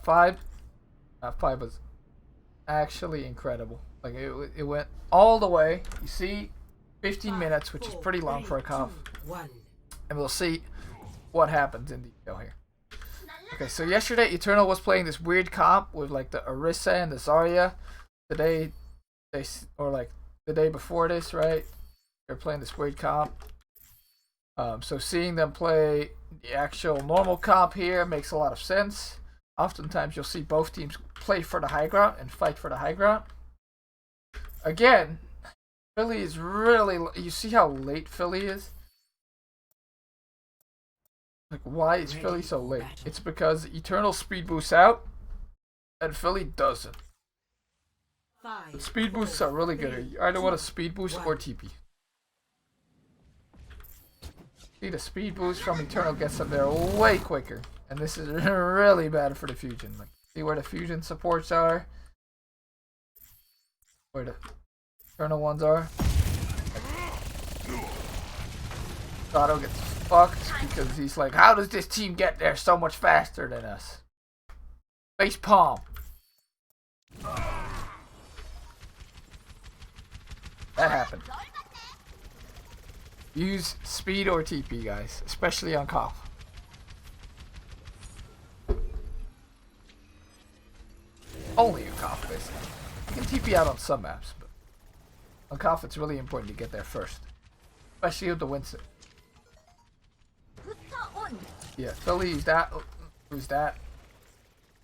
5 was actually incredible. Like it went all the way. You see, 15 minutes, which is pretty long for a comp. And we'll see what happens in detail here. Okay, so yesterday Eternal was playing this weird comp with like the Orisa and the Zarya. Today, the day before this, right? They're playing this weird comp. So seeing them play the actual normal comp here makes a lot of sense. Oftentimes you'll see both teams play for the high ground and fight for the high ground. Again, Philly is really... You see how late Philly is? Like, why is Philly so late? It's because Eternal speed boosts out, and Philly doesn't. Speed boosts are really good. You either want a speed boost or TP. See, the speed boost from Eternal gets them there way quicker. And this is really bad for the fusion. Like, see where the fusion supports are? Where the Eternal ones are? Shadow gets fucked because he's like, how does this team get there so much faster than us? Face palm. That happened. Use speed or TP, guys, especially on Koff. Only a Koff, basically. You can TP out on some maps, but on Koff it's really important to get there first, especially with the Winston. Yeah, Philly used that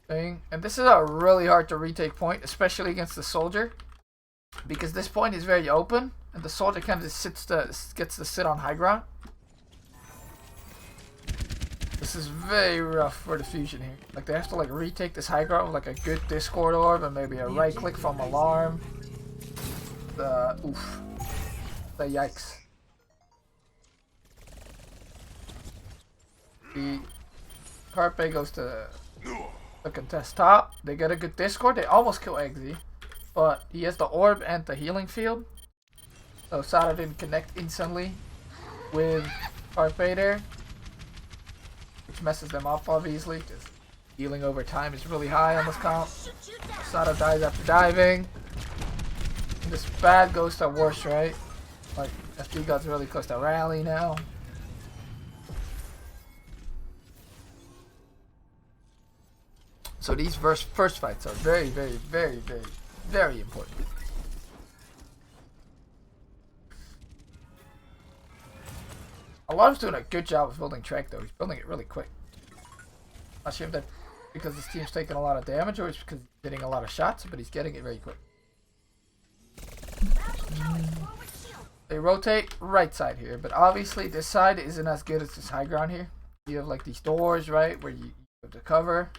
thing, and this is a really hard to retake point, especially against the soldier, because this point is very open, and the soldier kind of gets to sit on high ground. This is very rough for the fusion here. Like, they have to like retake this high ground with like a good Discord orb and maybe a right click from alarm. The yikes. The Carpe goes to the contest top. They get a good Discord. They almost kill Eggsy, but he has the orb and the healing field. So Sada didn't connect instantly with Carpe there, which messes them up obviously, because healing over time is really high on this comp. Sada dies after diving. And this bad goes to worse, right? Like, FD God's really close to rally now. So these first fights are very, very, very, very, very important. Alarm's doing a good job of building track though. He's building it really quick. Not sure if that's because his team's taking a lot of damage or it's because he's getting a lot of shots, but he's getting it very quick. They rotate right side here, but obviously this side isn't as good as this high ground here. You have like these doors, right, where you have to cover.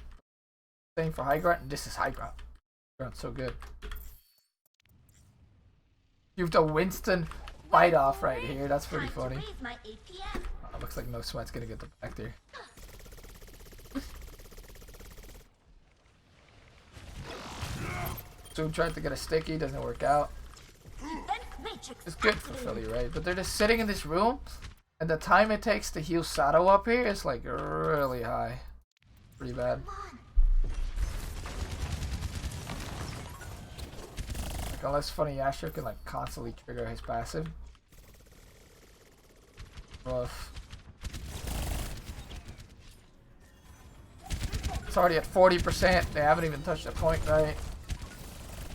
Same for high ground, and this is high ground. Ground's so good. You have the Winston fight off right here. That's pretty funny. Looks like no sweat's gonna get the back there. Zoom tried to get a sticky, doesn't work out. It's good for Philly, right? But they're just sitting in this room, and the time it takes to heal Sato up here is like really high. Pretty bad. Unless Funny Asher can like constantly trigger his passive. Rough. It's already at 40%. They haven't even touched the point, right?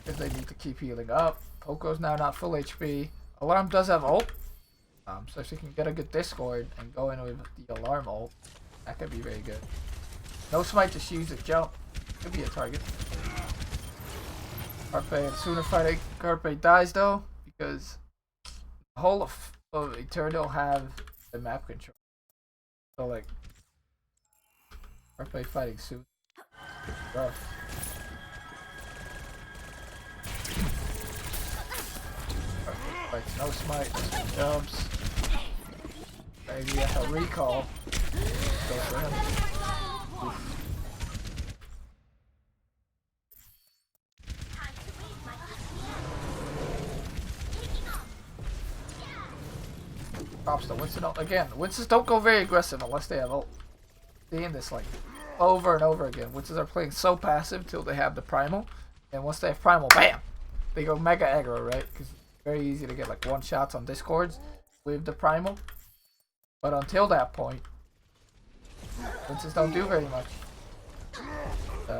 Because they need to keep healing up. Poco's now not full HP. Alarm does have ult. So if you can get a good Discord and go in with the Alarm ult, that could be very good. No Smite, just use the jump. Could be a target. Carpe, and sooner fighting Carpe dies though, because the whole of Eternal have the map control. So like, Carpe fighting soon. Rough. Carpe fights no smite, just jumps. Maybe a recall. Go for him. Oof. Pops the Winston ult. Again, Winstons don't go very aggressive unless they have ult. Seeing this like over and over again. Witches are playing so passive till they have the primal. And once they have primal, bam! They go mega aggro, right? Because it's very easy to get like one shots on discords with the primal. But until that point, witches don't do very much.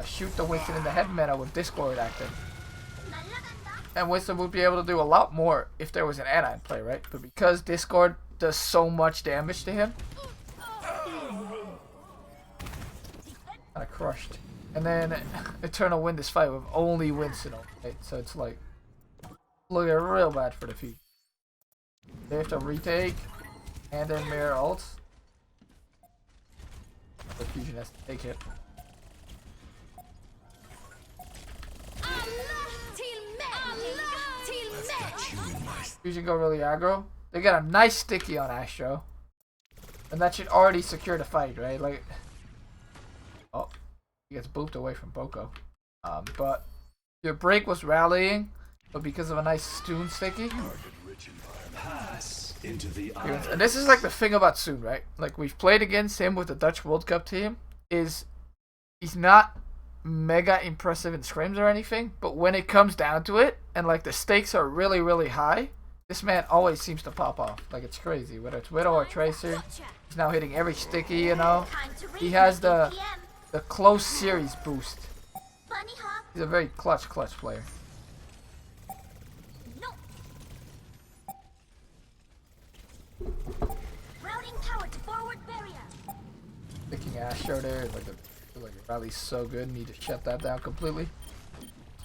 Shoot the witch in the head meta with discord active. And Wisdom would be able to do a lot more if there was an add-on in play, right? But because Discord does so much damage to him, kinda crushed. And then Eternal win this fight with only Winston, right? So it's like looking real bad for the future. They have to retake and then mirror ults. The fusion has to take it. Fusion go really aggro. They got a nice sticky on Astro. And that should already secure the fight, right? Like, oh, he gets booped away from Boko. But your break was rallying, but because of a nice Stoon sticky. And this is like the thing about Stoon, right? Like we've played against him with the Dutch World Cup team. He's not mega impressive in scrims or anything, but when it comes down to it, and like the stakes are really, really high, this man always seems to pop off. Like it's crazy. Whether it's Widow or Tracer, he's now hitting every sticky, you know. He has the close series boost. He's a very clutch player. Picking Astro there, like the rally's so good, need to shut that down completely.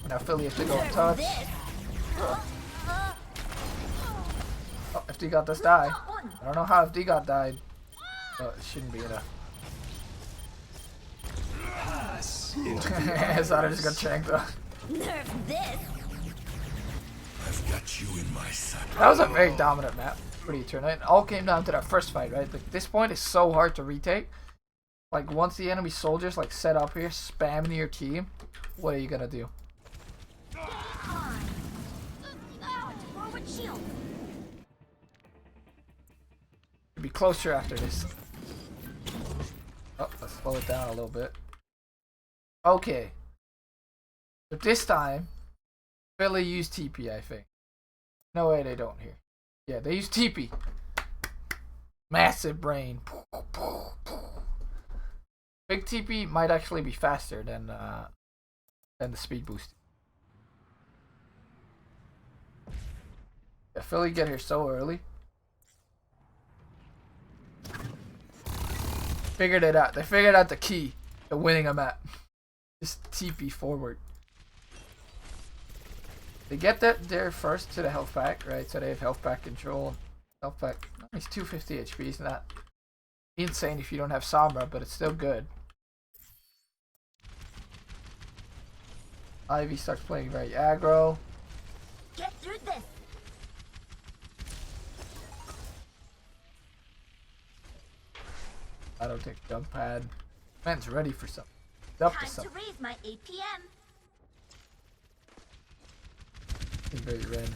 Now Philly has to go and touch. Oh, FD got this die. I don't know how FD got died, but it shouldn't be enough. Sada just got chanked though. That was a very dominant map for the Eternal. It all came down to that first fight, right? Like this point is so hard to retake. Like once the enemy soldiers like set up here, spamming your team, what are you gonna do? Be closer after this. Oh, let's slow it down a little bit. Okay. But this time, Philly used TP, I think. No way they don't here. Yeah, they use TP. Massive brain. Big TP might actually be faster than the speed boost. Yeah, Philly get here so early. Figured it out. They figured out the key to winning a map. Just TP forward. They get that there first to the health pack, right? So they have health pack control. Health pack, it's 250 HP. It's not insane if you don't have Sombra, but it's still good. Ivy starts playing very aggro. Get through this. I don't take jump pad. Man's ready for something. Up to something. Time to raise my APM. He's very red.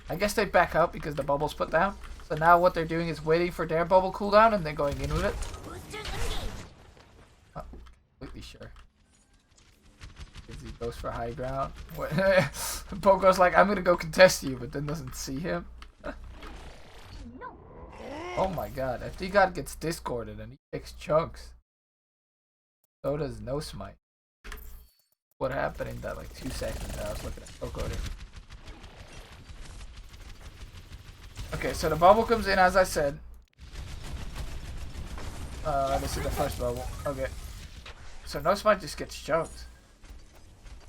I guess they back out because the bubble's put down. So now what they're doing is waiting for their bubble cooldown and then going in with it. Not completely sure. He goes for high ground. Pogo's like, I'm gonna go contest you, but then doesn't see him. Oh my god, FD God gets discorded and he takes chunks. So does No Smite. What happened in that like 2 seconds? I was looking at Pogo there. Okay, so the bubble comes in as I said. This is the first bubble. Okay. So No Smite just gets chunked.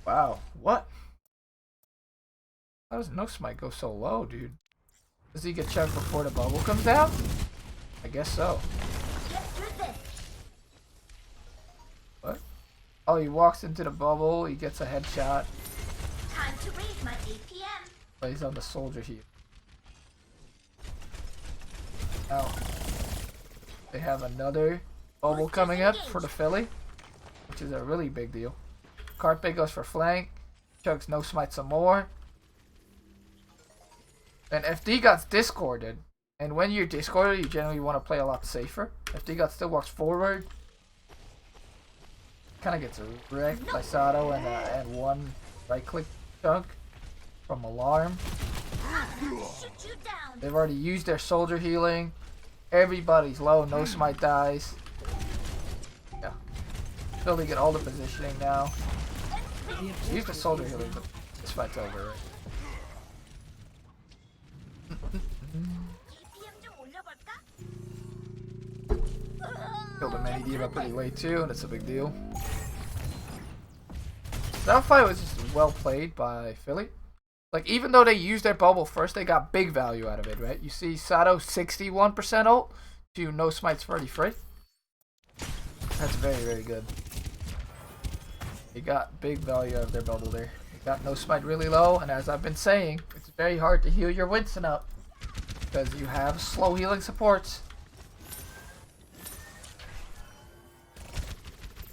Wow, what? How does No Smite go so low, dude? Does he get chunked before the bubble comes down? I guess so. What? Oh, he walks into the bubble, he gets a headshot. Time to raise my APM. But he's on the soldier here. Now, they have another bubble coming up for the Philly, which is a really big deal. Carpe goes for flank, chugs No Smite some more. And FD got discorded. And when you're discorded, you generally want to play a lot safer. FD got still walks forward. kind of gets wrecked by Sato and one right click chunk from Alarm. They've already used their soldier healing. Everybody's low. No smite dies. Yeah. Philly get all the positioning now. Use the soldier healing, but this fight's over, right? Killed a mini diva pretty late too, and it's a big deal. That fight was just well played by Philly. Like, even though they used their bubble first, they got big value out of it, right? You see Sato 61% ult to no smites 33. That's very, very good. They got big value out of their bubble there. They got no smite really low, and as I've been saying, it's very hard to heal your Winston up because you have slow healing supports.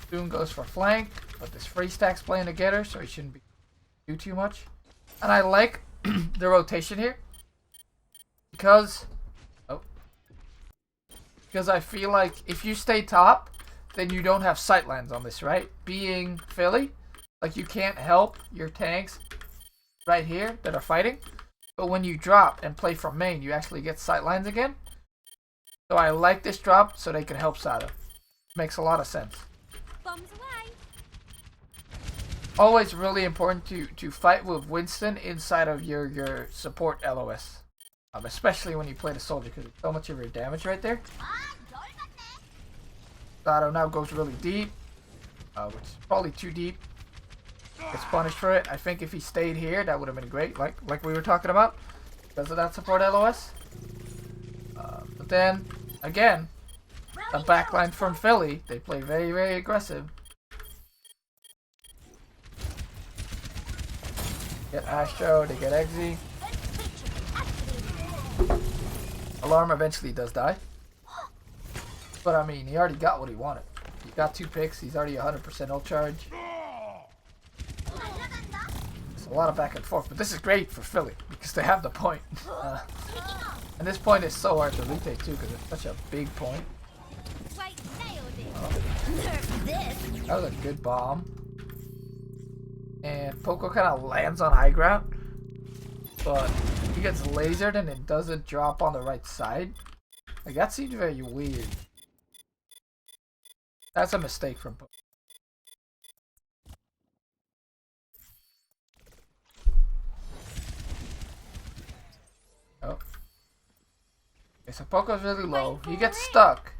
Soon goes for flank, but this free stack's playing together, so he shouldn't do too much. And I like the rotation here because I feel like if you stay top, then you don't have sightlines on this, right? Being Philly, like you can't help your tanks right here that are fighting, but when you drop and play from main, you actually get sightlines again. So I like this drop so they can help Sato. Makes a lot of sense. Bombs away. Always really important to fight with Winston inside of your support LOS. Especially when you play the soldier, because it's so much of your damage right there. Sato now goes really deep, which is probably too deep. Gets punished for it. I think if he stayed here, that would have been great, like we were talking about, because of that support LOS. But then, again, a backline from Philly, they play very, very aggressive. Get Astro, they get Exy. Alarm eventually does die. But I mean, he already got what he wanted. He got 2 picks, he's already 100% ult charge. It's a lot of back and forth, but this is great for Philly because they have the point. And this point is so hard to retake too because it's such a big point. That was a good bomb. And Poco kind of lands on high ground, but he gets lasered and it doesn't drop on the right side. Like, that seems very weird. That's a mistake from Poco. Oh. Okay, so Poco's really low. He gets stuck.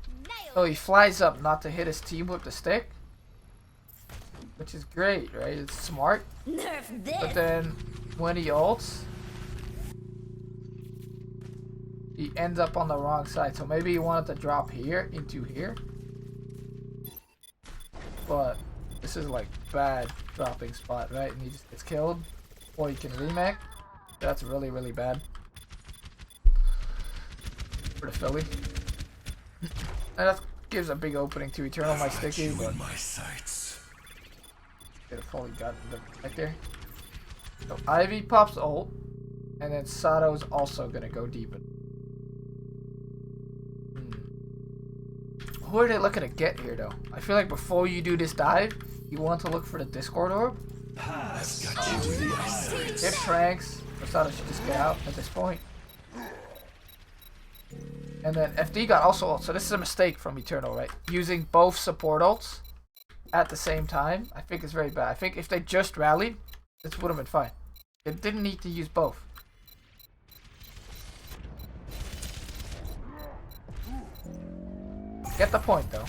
So he flies up not to hit his team with the stick. Which is great, right? It's smart. But then when he ults, he ends up on the wrong side. So maybe he wanted to drop here into here. But this is like bad dropping spot, right? And he just gets killed. Or he can remake. That's really, really bad. For the Philly. And that gives a big opening to Eternal My Sticky, but could have probably gotten the back there. So Ivy pops ult, and then Sato's also gonna go deep. Who are they looking to get here though? I feel like before you do this dive, you want to look for the Discord orb. If Tranks, Sato should just get out at this point. And then FD got also ult, so this is a mistake from Eternal, right? Using both support ults at the same time, I think it's very bad. I think if they just rallied, this would have been fine. They didn't need to use both. Get the point though.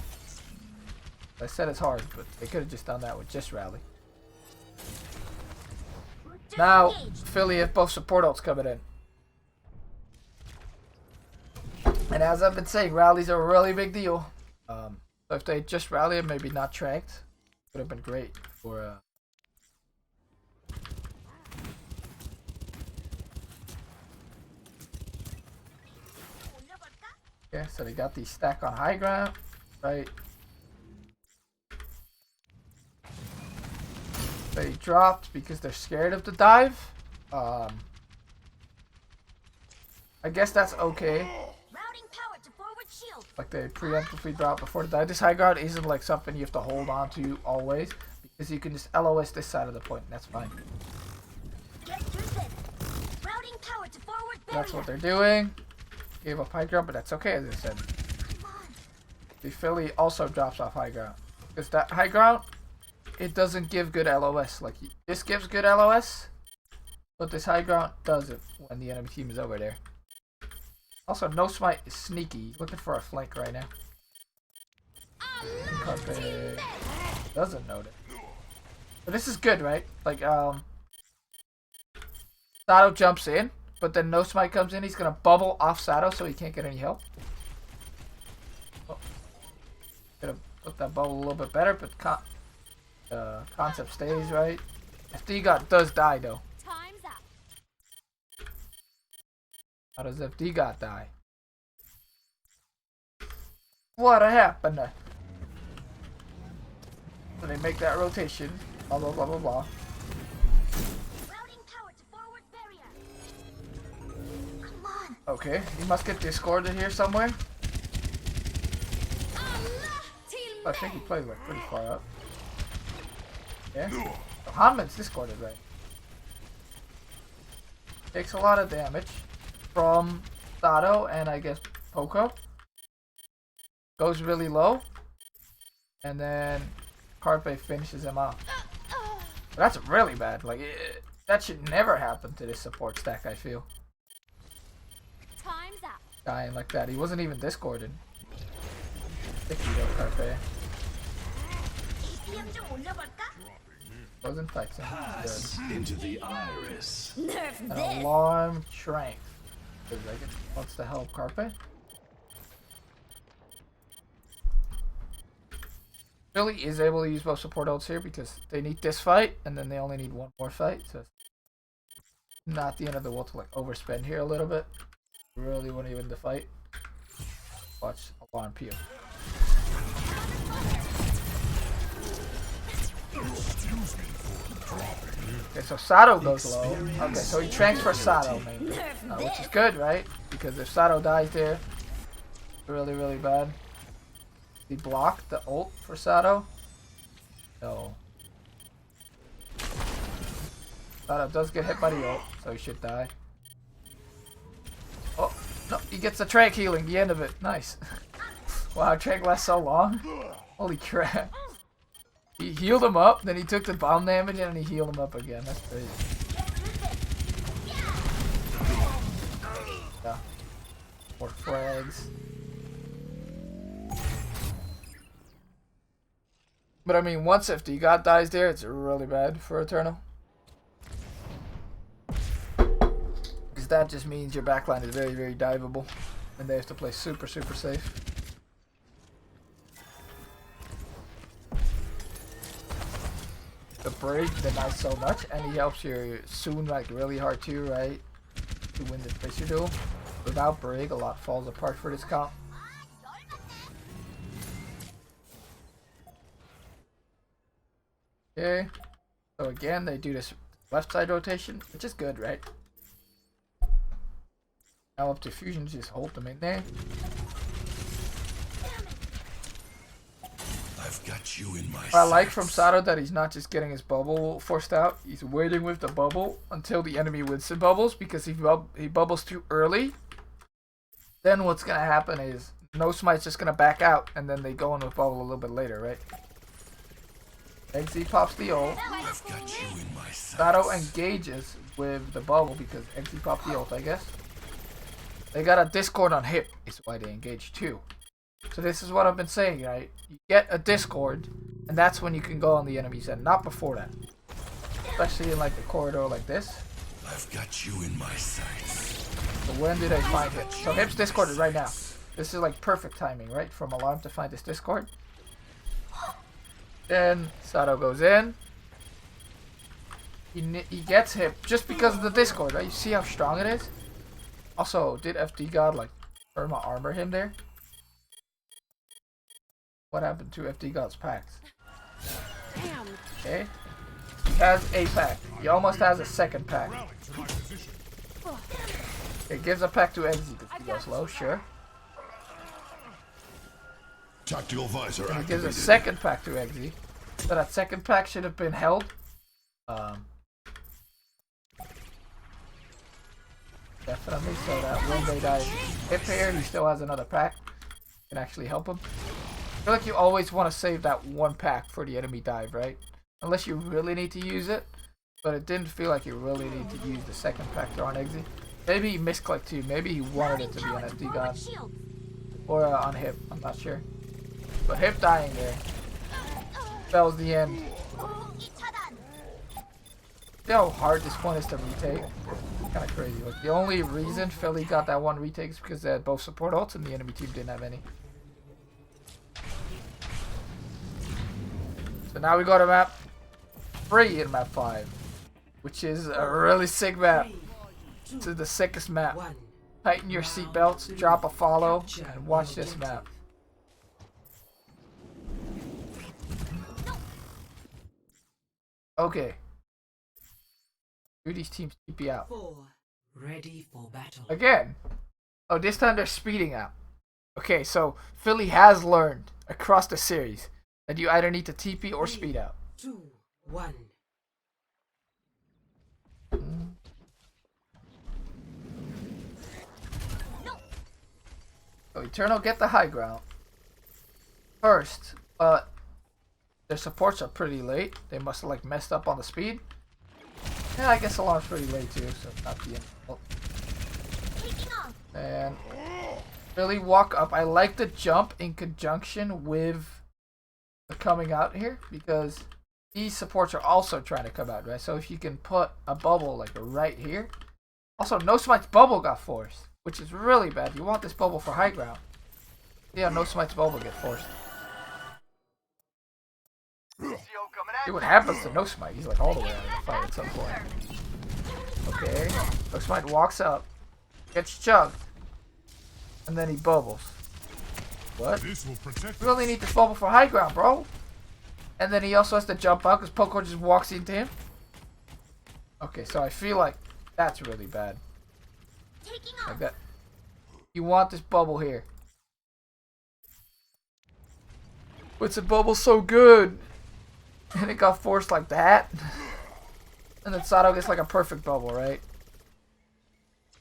I said it's hard, but they could have just done that with just rally. Now, Philly have both support ults coming in. And as I've been saying, rallies are a really big deal. So if they just rally and maybe not tracked, would have been great for yeah, so they got the stack on high ground, right? They dropped because they're scared of the dive. I guess that's okay. Routing power to forward shield. Like they preemptively drop before the die. This high ground isn't like something you have to hold on to always, because you can just LOS this side of the point, and that's fine. That's what they're doing. Gave up high ground, but that's okay, as I said. The Philly also drops off high ground. Because that high ground, it doesn't give good LOS. Like, this gives good LOS, but this high ground doesn't when the enemy team is over there. Also, No Smite is sneaky. He's looking for a flank right now. Carpe doesn't note it. But this is good, right? Like, Sato jumps in, but then No Smite comes in. He's gonna bubble off Sato so he can't get any help. Oh. Gonna put that bubble a little bit better, but concept stays, right? FD does die, though. How does FD die? What happened? So they make that rotation. Blah blah blah blah blah. Okay, he must get discorded here somewhere. I think he plays like pretty far up. Yeah. So Hanman's discorded, right? Takes a lot of damage from Sato and I guess Poco. Goes really low. And then Carpe finishes him off. That's really bad. Like, that should never happen to this support stack, I feel. Time's up. Dying like that. He wasn't even discorded. Sticky though, Carpe. Wasn't fixing. Pass into the iris. An alarm strength. Wants to help Carpe. Philly is able to use both support ults here because they need this fight and then they only need one more fight. So it's not the end of the world to like overspend here a little bit. Really want to win the fight. Watch alarm peel. Okay, so Sato goes low. Okay, so he transfers Sato maybe. Which is good, right? Because if Sato dies there, really, really bad. He blocked the ult for Sato. No. Sato does get hit by the ult, so he should die. Oh, no, he gets the Trank healing, the end of it. Nice. Wow, Trank lasts so long. Holy crap. He healed him up, then he took the bomb damage, and then he healed him up again. That's crazy. Yeah. More frags. But I mean, once FD dies there, it's really bad for Eternal. Because that just means your backline is very, very diveable. And they have to play super, super safe. The break denies so much, and he helps you soon like really hard too, right? To win the Tracer duel. Without break, a lot falls apart for this comp. Okay, so again they do this left side rotation, which is good, right? Now up to fusion, just hold them in there. I've got you in my I like from Sato that he's not just getting his bubble forced out, he's waiting with the bubble until the enemy Winston bubbles, because if he bubbles too early, then what's gonna happen is No Smite's just gonna back out, and then they go in with bubble a little bit later, right? XZ pops the ult. I've got you in my Sato engages with the bubble because XZ popped the ult, I guess. They got a Discord on hip, is why they engage too. So this is what I've been saying, right? You get a Discord, and that's when you can go on the enemy's end, not before that. Especially in like a corridor like this. I've got you in my sights. So when do they find hip? So hip's Discorded right now. This is like perfect timing, right? From alarm to find this Discord. Then Sato goes in. He gets hip just because of the Discord, right? You see how strong it is? Also, did FD God like Irma armor him there? What happened to FD God's packs? Damn. Okay. He has a pack. He almost has a second pack. It gives a pack to Exy because he goes low, sure. Tactical visor And he gives a activated. second pack to Eggsy. So that second pack should have been held. Definitely, so that when they die hip here, he still has another pack. Can actually help him. I feel like you always want to save that one pack for the enemy dive, right? Unless you really need to use it. But it didn't feel like you really need to use the second pack there on Eggsy. Maybe he misclicked too. Maybe he wanted it to be on SD God. Or on hip. I'm not sure. But hip dying there. That was the end. See how hard this one is to retake? Kind of crazy. Like the only reason Philly got that one retake is because they had both support ults and the enemy team didn't have any. So now we go to map 3 in map 5, which is a really sick map. This is the sickest map. Tighten your seatbelts, drop a follow, and watch this map. Okay. Do these teams TP out? Ready for battle. Again. Oh, this time they're speeding out. Okay, so Philly has learned across the series that you either need to TP or speed out. 2, 1. So Eternal get the high ground first, but their supports are pretty late. They must have like messed up on the speed. Yeah, I guess alarm's pretty late too, so not the end. Oh. And really walk up. I like the jump in conjunction with the coming out here because these supports are also trying to come out, right? So if you can put a bubble like right here. Also, No Smite's bubble got forced, which is really bad. You want this bubble for high ground. Yeah, No Smite's bubble get forced. See what happens to No Smite. He's like all the way out of the fight at some point. Okay, No Smite walks up, gets chugged, and then he bubbles. What? This will protect You really need this bubble for high ground, bro. And then he also has to jump out because Poco just walks into him. Okay, so I feel like that's really bad. Like that. You want this bubble here. What's a bubble so good? And it got forced like that. And then Sato gets like a perfect bubble, right?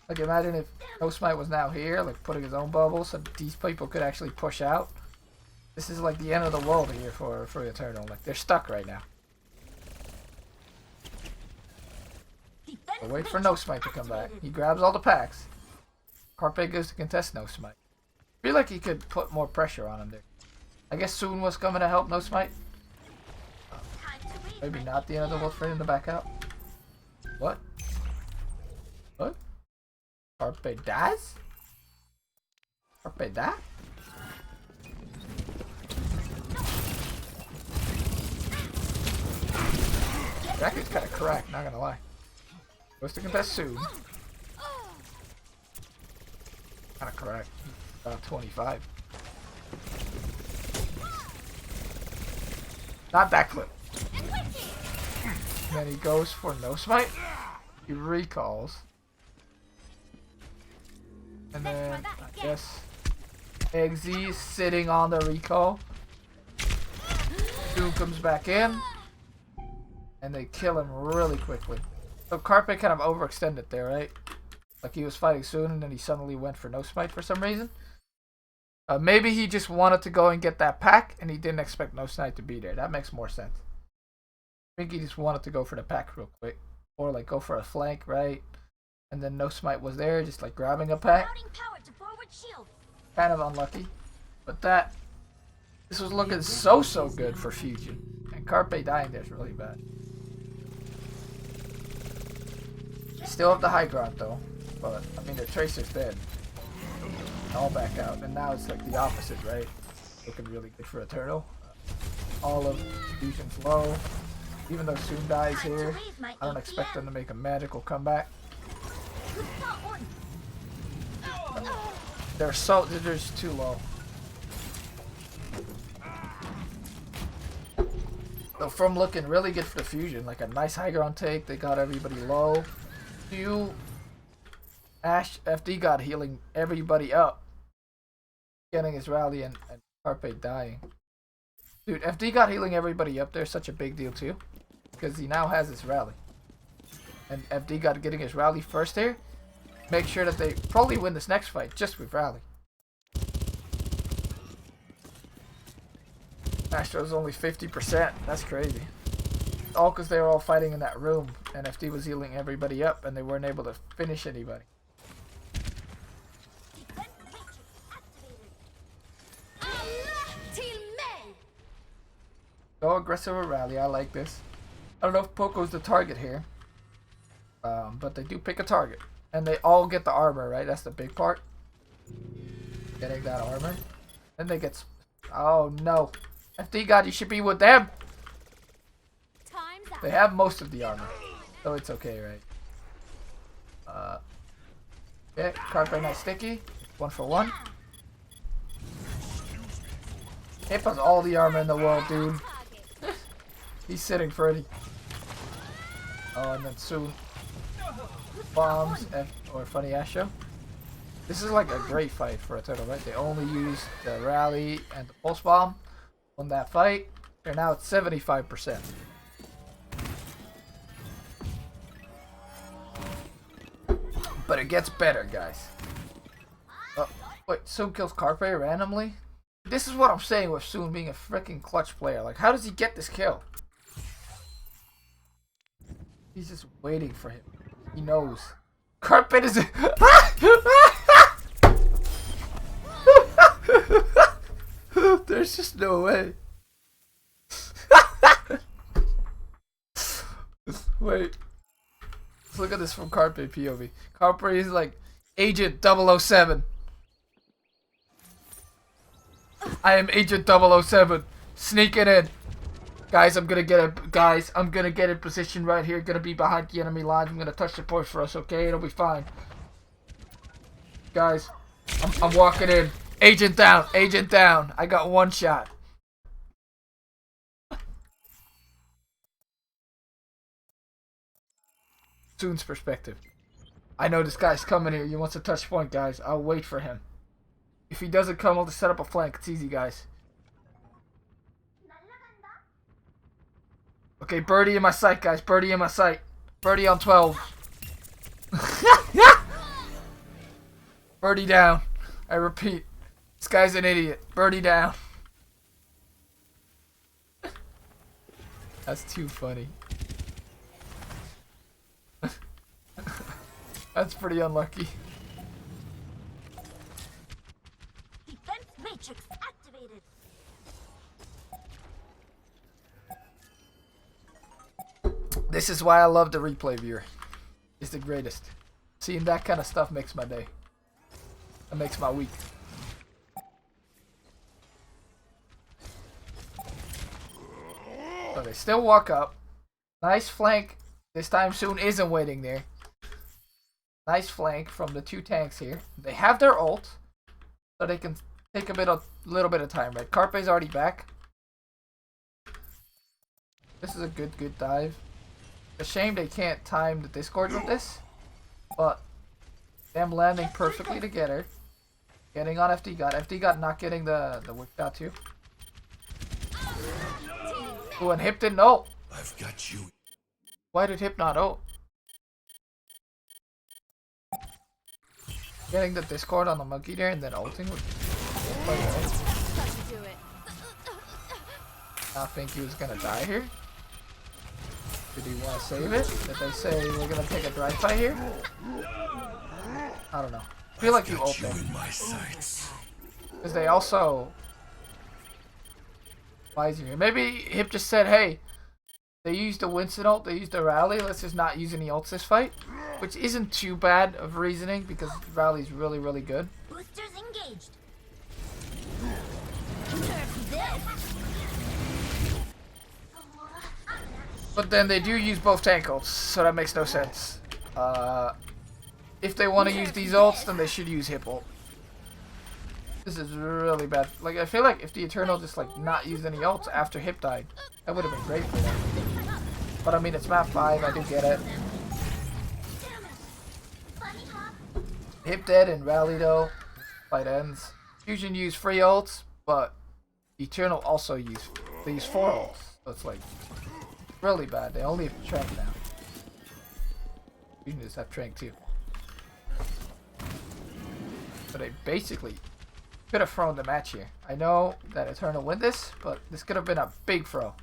Like imagine if No Smite was now here, like putting his own bubble so these people could actually push out. This is like the end of the world here for Eternal. Like they're stuck right now. So wait for No Smite to come back. He grabs all the packs. Carpe goes to contest No Smite. I feel like he could put more pressure on him there. I guess Soon was coming to help No Smite. Maybe not the end of the world for him to back out. What? What? Carpe dies? Carpe die? Jacket's kind of cracked, not gonna lie. Goes to contest Soon. Kind of correct. About 25. Not that clip. And then he goes for No Smite. He recalls. And then I guess Eggsy's sitting on the recall. Soon comes back in. And they kill him really quickly. So Carpe kind of overextended there, right? Like he was fighting Soon and then he suddenly went for No Smite for some reason. Maybe he just wanted to go and get that pack and he didn't expect No Smite to be there. That makes more sense. I think he just wanted to go for the pack real quick. Or like go for a flank, right? And then No Smite was there just like grabbing a pack. Kind of unlucky. But this was looking so good for Fusion. And Carpe dying there is really bad. Still have the high ground though. But I mean the Tracer's dead. All back out. And now it's like the opposite, right? Looking really good for Eternal. All of Fusion's low. Even though Soon dies here, I don't expect them to make a magical comeback. They're just too low. So from looking really good for the Fusion, like a nice high ground take, they got everybody low. Ash FD got healing everybody up, getting his rally and Carpe dying. Dude, FD got healing everybody up there such a big deal too. Because he now has his rally. And FD got getting his rally first here. Make sure that they probably win this next fight just with rally. Astro's only 50%. That's crazy. All because they were all fighting in that room. And FD was healing everybody up and they weren't able to finish anybody. Go aggressive with rally. I like this. I don't know if Poco's the target here. But they do pick a target. And they all get the armor, right? That's the big part. Getting that armor. Then they get... Oh, no. FD God, you should be with them. They have most of the armor. So it's okay, right? Okay, Carpe not sticky. 1 for 1. Hip has all the armor in the world, dude. He's sitting pretty. Oh, and then soon bombs or funny Astro. This is like a great fight for a turtle, right? They only used the rally and the pulse bomb on that fight. They're now at 75%. But it gets better, guys. Oh, wait, Soon kills Carpe randomly? This is what I'm saying with Soon being a freaking clutch player. Like, how does he get this kill? He's just waiting for him. He knows. Carpet is... There's just no way. Wait. Let's look at this from Carpe POV. Carpe is like Agent 007. I am Agent 007. Sneaking in. Guys, I'm gonna get in position right here. Gonna be behind the enemy lines. I'm gonna touch the point for us, okay? It'll be fine. Guys, I'm walking in. Agent down. Agent down. I got 1 shot. Soon's perspective. I know this guy's coming here. He wants a touch point, guys. I'll wait for him. If he doesn't come, I'll just set up a flank. It's easy, guys. Okay, birdie in my sight, guys. Birdie in my sight. Birdie on 12. Birdie down. I repeat. This guy's an idiot. Birdie down. That's too funny. That's pretty unlucky. Defense matrix activated. This is why I love the replay viewer. It's the greatest. Seeing that kind of stuff makes my day. It makes my week. So they still walk up. Nice flank. This time Soon isn't waiting there. Nice flank from the 2 tanks here. They have their ult, so they can take a little bit of time, right? Carpe's already back. This is a good dive. It's a shame they can't time the Discord with this, but them landing perfectly together. Getting on FD God. FD God not getting the whip shot too. Ooh, and Hip didn't ult. I've got you. Why did Hip not ult? Getting the Discord on the monkey there and then ulting would play well. I think he was gonna die here. Did he want to save it? Did they say we're gonna take a dry fight here? I don't know. I feel like you ult them. Because they also... Maybe Hip just said, hey, they used the Winston ult, they used the rally, let's just not use any ults this fight. Which isn't too bad of reasoning because rally's really good. Boosters engaged. But then they do use both tank ults, so that makes no sense. If they want to use these ults, then they should use Hip ult. This is really bad. Like, I feel like if the Eternal just like not used any ults after Hip died, that would have been great for them. But I mean, it's map 5, I do get it. Hip dead and rally though. Fight ends. Fusion used free ults, but Eternal also use 4 ults, so it's like really bad. They only have Trank now. You can just have Trank too. So they basically could have thrown the match here. I know that Eternal win this, but this could have been a big throw.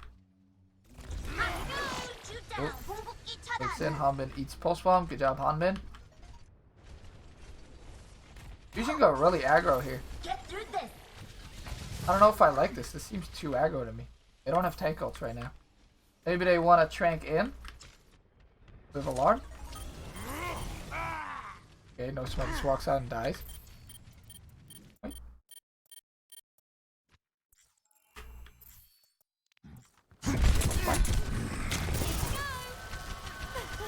Takes in, Hanbin eats pulse bomb. Good job, Hanbin. You should go really aggro here. I don't know if I like this. This seems too aggro to me. They don't have tank ults right now. Maybe they want to Trank in with alarm. Okay, no smoke. Just walks out and dies. Wait.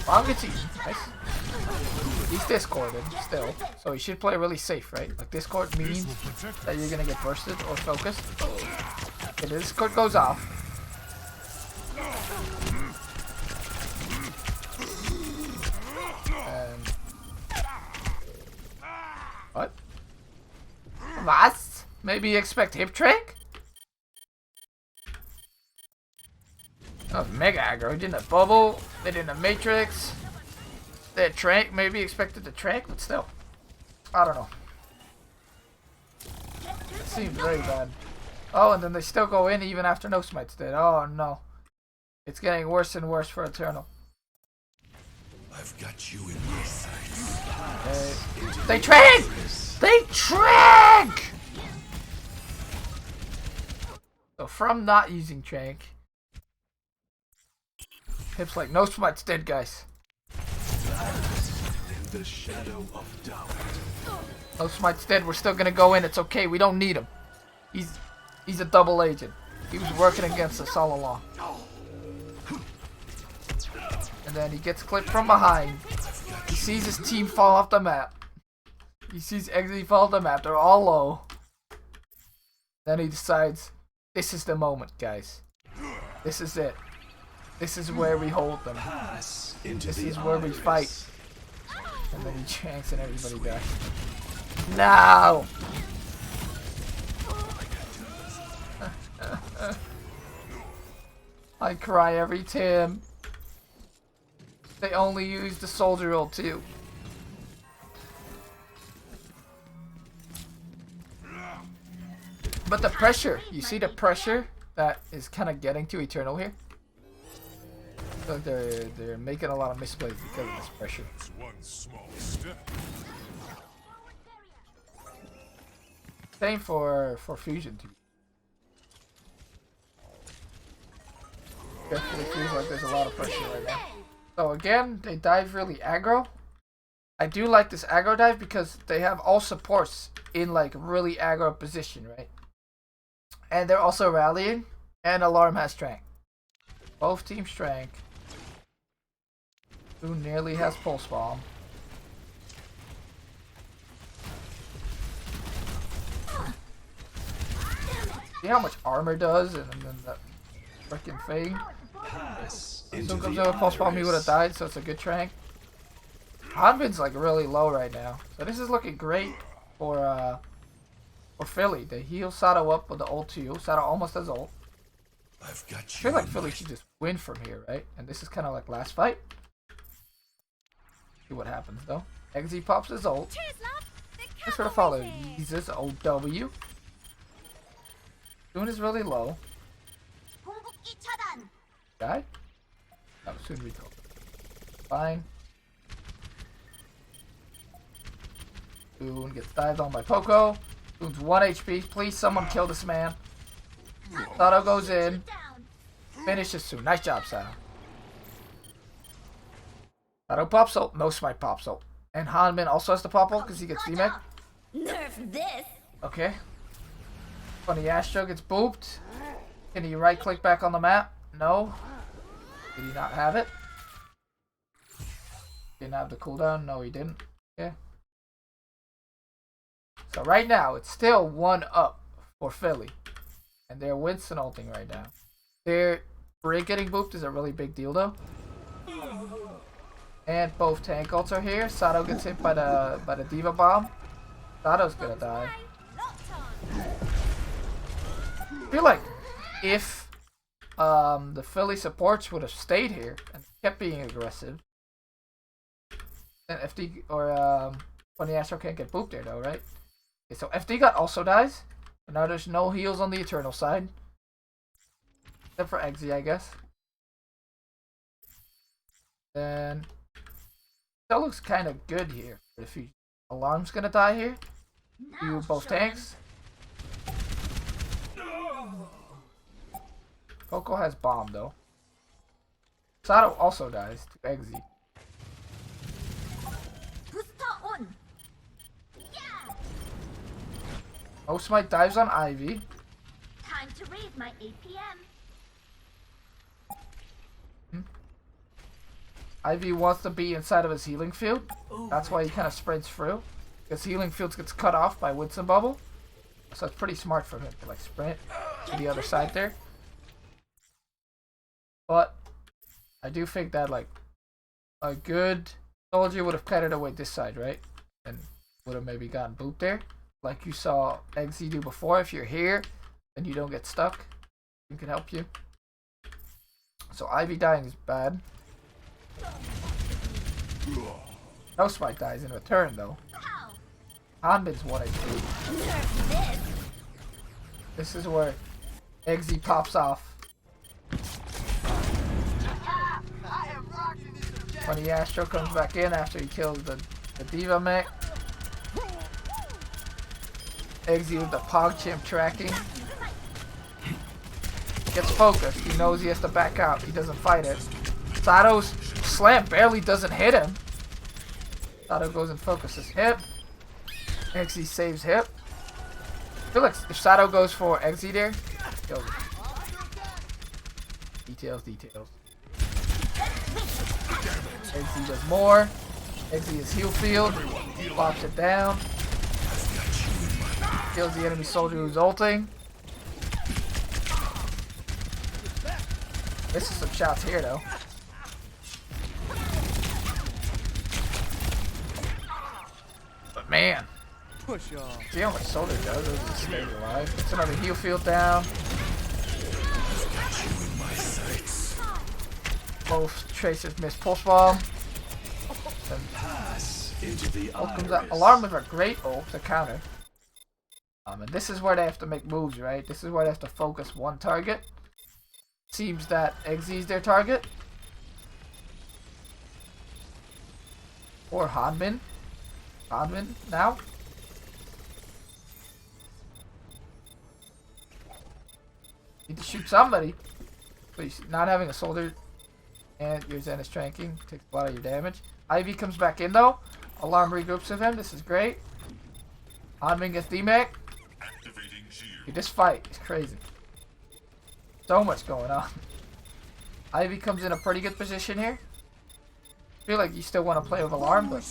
Bomb gets eaten. Nice. He's discorded still, so he should play really safe, right? Like discord means that you're gonna get bursted or focused. Okay, the discord goes off. And what? Was? Maybe you expect hip Trank? Oh, mega aggro. He didn't have bubble. They didn't have matrix. They had Trank. Maybe expected to Trank, but still. I don't know. It seems very bad. Oh, and then they still go in even after no smite's dead. Oh no. It's getting worse and worse for Eternal. I've got you in my sights. They Trank! They Trank! So from not using Trank, Hip's like, no smite's dead, guys. In the shadow of doubt. No smite's dead. We're still gonna go in. It's okay. We don't need him. He's a double agent. He was working against us all along. And then he gets clipped from behind. He sees his team fall off the map. He sees Eggsy fall off the map. They're all low. Then he decides, this is the moment, guys. This is it. This is where we hold them. This is where we fight. And then he chanks and everybody dies. No! I cry every time. They only use the soldier ult too. But the pressure, you see the pressure that is kind of getting to Eternal here? So they're making a lot of misplays because of this pressure. Same for Fusion too. Definitely feels like there's a lot of pressure right now. So again, they dive really aggro. I do like this aggro dive because they have all supports in like really aggro position, right? And they're also rallying, and Alarm has Trank. Both teams Trank. Who nearly has Pulse Bomb. See how much armor does, and then that freaking thing. So comes out with Pulse Bomb, he would have died, so it's a good Trank. Hanbin's like really low right now, so this is looking great for Philly. They heal Sato up with the ult too. Sato almost has ult. I feel like Philly should just win from here, right? And this is kind of like last fight. See what happens though. Eggsy pops his ult. Just sort of follow. Uses OW. Soon is really low. Die? Oh, soon we go. Fine. Soon gets dived on by Poco. Soon's 1 HP. Please, someone kill this man. Sato goes in. Finishes Soon. Nice job, Sato. Sato pops ult. No smite pops ult. And Hanbin also has to pop ult because he gets DMAC. Nerf this. Okay. Funny Astro gets booped. Can he right click back on the map? No. Did he not have it? Didn't have the cooldown? No, he didn't. Okay. So right now, it's still 1 up for Philly. And they're Winston ulting right now. Their Brig getting booped is a really big deal though. And both tank ults are here. Sato gets hit by the Diva Bomb. Sato's gonna die. I feel like if the Philly supports would have stayed here and kept being aggressive, then FD or Funny Astro can't get booped there though, right? Okay, so FD got also dies. So now there's no heals on the Eternal side. Except for Eggsy, I guess. Then that looks kind of good here. If you Alarm's gonna die here. You both tanks. Poco has bomb though. Sato also dies to Eggsy. Oh, Smite dives on Ivy. Time to raise my APM. Ivy wants to be inside of his healing field. That's why he kind of sprints through. Because healing field gets cut off by Winston Bubble. So it's pretty smart for him to like sprint to the other side there. But I do think that like a good soldier would have carried away this side, right? And would have maybe gotten booped there. Like you saw Eggsy do before. If you're here, then you don't get stuck. We can help you. So Ivy dying is bad. No Smite dies in return though. Hanbin's 1 HP. This is where Eggsy pops off. Funny Astro comes back in after he kills the Diva mech. Eggsy with the PogChamp tracking. Gets focused. He knows he has to back out. He doesn't fight it. Sato's slam barely doesn't hit him. Sato goes and focuses hip. Eggsy saves hip. I feel like if Sato goes for Eggsy there, kills him. Details. Eggsy does more. Eggsy is heal field. Pops it down. Kills the enemy soldier who's ulting. Misses some shots here though. But man, see how much soldier does as he stays alive. Gets another heal field down. Both Tracers miss pulse bomb. Ult comes out. Alarm with a great ult to counter. And this is where they have to make moves, right? This is where they have to focus one target. Seems that Eggsy's their target. Or Hanbin. Hanbin now. Need to shoot somebody. Please, not having a soldier and your Zen is tranking takes a lot of your damage. Ivy comes back in though. Alarm regroups with him. This is great. Hanbin gets D-Mech. Okay, this fight is crazy. So much going on. Ivy comes in a pretty good position here. I feel like you still want to play with Alarm, but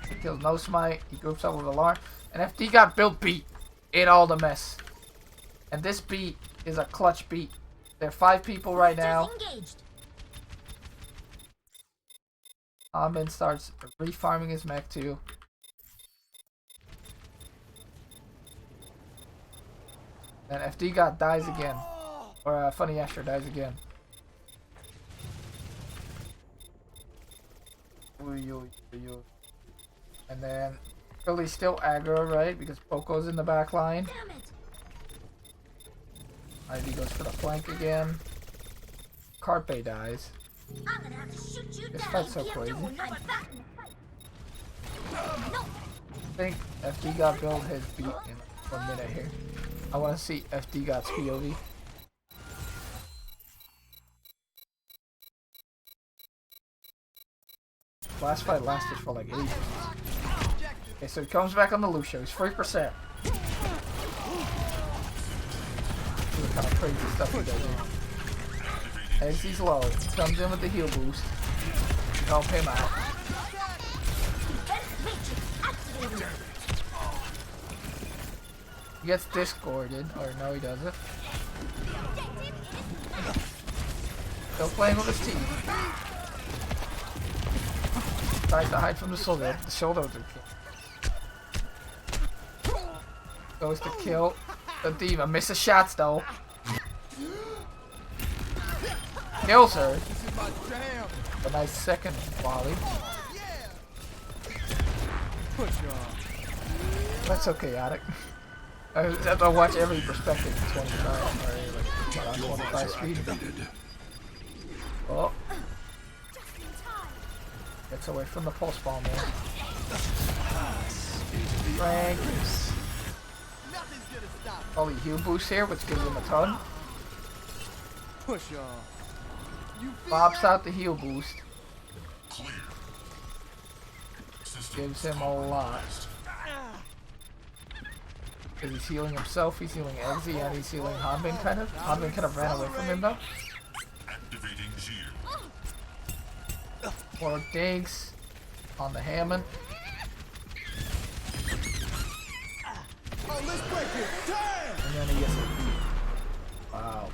he kills no Smite. He groups up with Alarm. And FD got built beat in all the mess. And this beat is a clutch beat. There are 5 people right now. Hanbin starts refarming his mech too. And FD God dies again. Or Funny Astro dies again. And then Philly's still aggro, right? Because Poco's in the back line. Ivy goes for the flank again. Carpe dies. This fight's so crazy. I think FD God build his beat in 1 minute here. I want to see FD God's POV. Last fight lasted for like 8 minutes. Okay, so he comes back on the Lucio. He's 3%. This is the kind of crazy stuff he does here. Eggsy's low. He comes in with the heal boost. Help him out. He gets discorded, or no he doesn't. Still playing with his team. Tries to hide from the shoulder. The shoulder was a kill. Goes to kill The diva misses shots though. Kills her. A nice second volley. That's so chaotic. I have to watch every perspective in 25 or like 25 speed. Oh. Gets away from the pulse bomb there. Frank. Holy heal boost here, which gives him a ton. Pops out the heal boost. Gives him a lot. Because he's healing himself, he's healing Eggsy, and he's healing Hanbin kind of. Hanbin kind of ran away from him though. More digs on the Hammond. And then he gets a beat. Wow.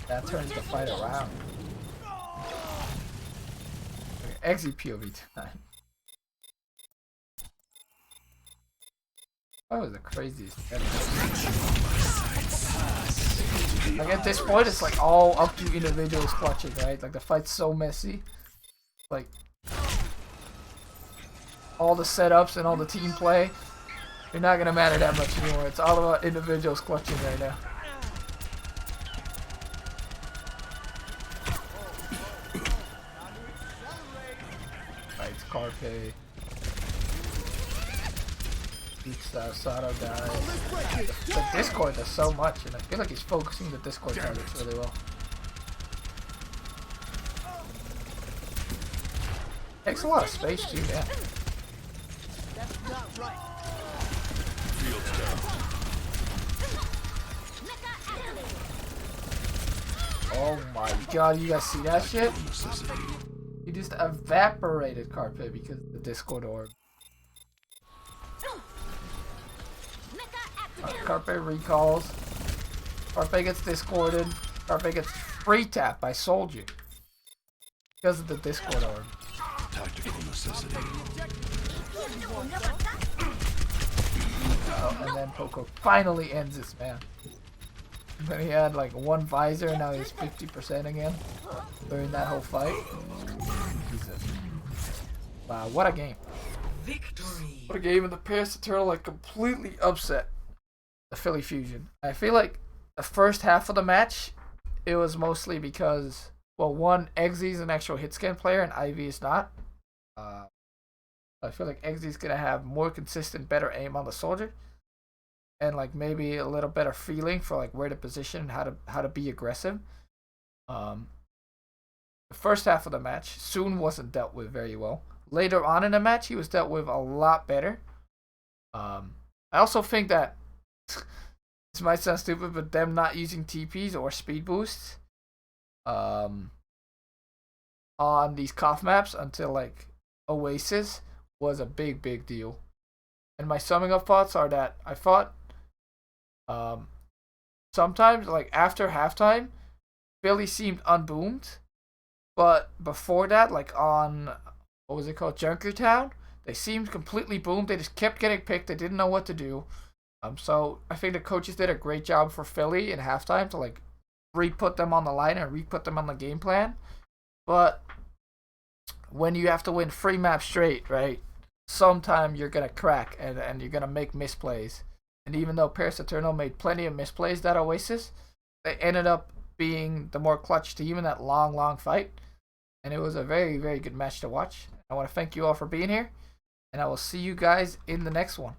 That turns the fight around. Okay, Eggsy POV time. That was the craziest ever. Like at this point, it's like all up to individuals clutching, right? Like the fight's so messy. Like all the setups and all the team play, they're not gonna matter that much anymore. It's all about individuals clutching right now. Fights Carpe. Beats the Sato guy. The Discord does so much, and I feel like he's focusing the Discord targets really well. Takes a lot of space too, yeah. Oh my god, you guys see that shit? He just evaporated Carpe because of the Discord orb. Carpe recalls. Carpe gets discorded. Carpe gets free tapped by Soldier because of the Discord orb. Tactical necessity. Oh, and then Poco finally ends this man. Then he had like one visor, and now he's 50% again during that whole fight. Jesus. Wow, what a game. Victory. What a game, and the Paris Eternal like completely upset the Philly Fusion. I feel like the first half of the match, it was mostly because, well, one, Eggsy's an actual hit scan player and Ivy is not. I feel like Eggsy's gonna have more consistent, better aim on the Soldier, and like maybe a little better feeling for like where to position, how to be aggressive. The first half of the match, Soon wasn't dealt with very well. Later on in the match, he was dealt with a lot better. I also think that this might sound stupid, but them not using TPs or speed boosts on these cough maps until like Oasis was a big deal. And my summing up thoughts are that I thought sometimes like after halftime, Philly seemed unboomed, but before that, like on what was it called, Junkertown, they seemed completely boomed. They just kept getting picked. They didn't know what to do. So I think the coaches did a great job for Philly in halftime to like re-put them on the line and re-put them on the game plan. But when you have to win 3 maps straight, right, sometime you're gonna crack and you're gonna make misplays. And even though Paris Eternal made plenty of misplays that Oasis, they ended up being the more clutch team in that long fight. And it was a very good match to watch. I want to thank you all for being here, and I will see you guys in the next one.